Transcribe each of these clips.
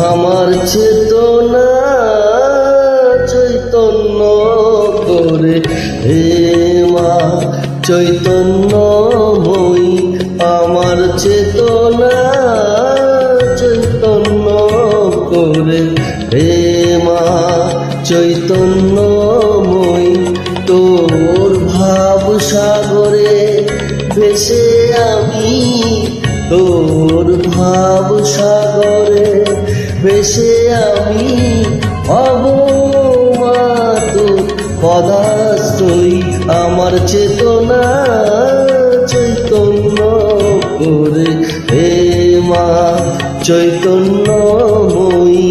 আমার চেতনা চৈতন্য করে, হে মা চৈতন্যময়ী। আমার চেতনা চৈতন্য করে, হে মা চৈতন্যময়ী। তোর ভাব সাগরে ভেসে আমি, তোর ভাব সাগরে ভেসে আমি হব মা তোর পদাশ্রয়ী। আমার চেতনা চৈতন্য করে, হে মা চৈতন্যময়ী।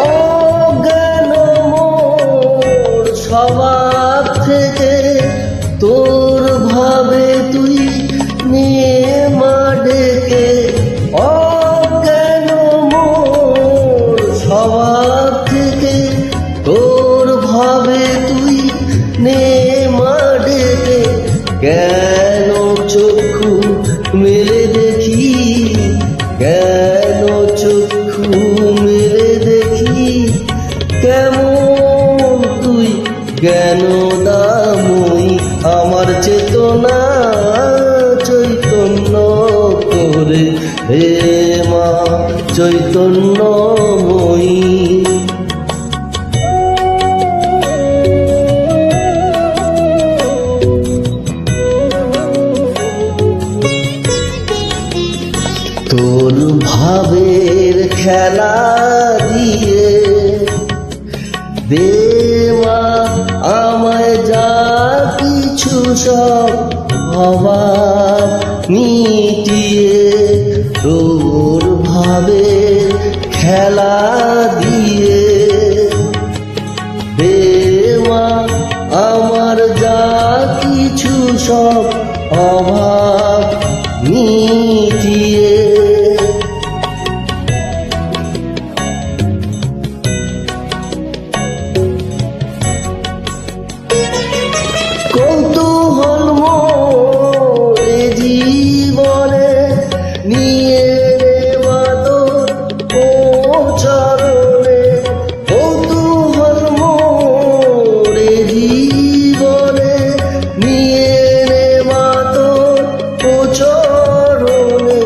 অজ্ঞান মোর স্বভাব থেকে তোর ভাবে তুই নিয়ে মা ডেকে। অজ্ঞান মোর স্বভাব থেকে তোর ভাবে তুই নিয়ে মা ডেকে। কেন চক্ষু মেলে দেখি, কেন চক্ষু মেলে দেখি, কেমন তুই জ্ঞান দাময়ী। আমার চেতনা চৈতন্য করে, হে মা চৈতন্যময়ী। তোর ভাবের খেলা দিয়ে দে মা আমায় যা কিছু সব অভাব মিটিয়ে। তোর ভাবের খেলা দিয়ে দে মা আমার যা কিছু সব অভাব মিটিয়ে। কৌতূহল মোরে জীবনে নিয়ে রে মা তোর চরণে। কৌতূহল মোরে জীবনে নিয়ে রে মা তোর চরণে।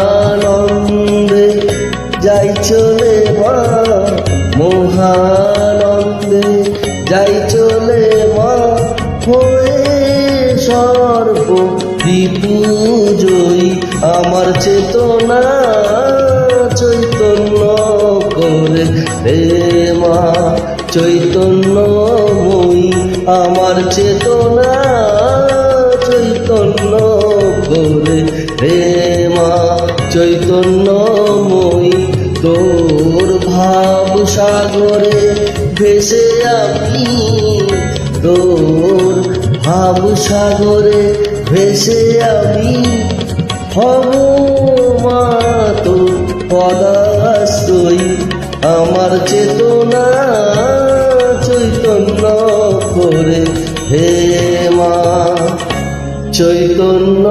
মহানন্দে যাই চলে মা, মহানন্দে যাই চলে মা, হয়ে সর্ব বিপুজয়ী। আমার চেতনা চৈতন্য করে, হে মা চৈতন্যময়ী। আমার চেতনা চৈতন্য করে, হে মা চৈতন্যময়ী। তোর ভাব সাগরে ভেসে আমি, তোর ভাব সাগরে ভেসে আমি হব মা তোর পদাশ্রয়ী। আমার চেতনা চৈতন্য করে, হে মা চৈতন্য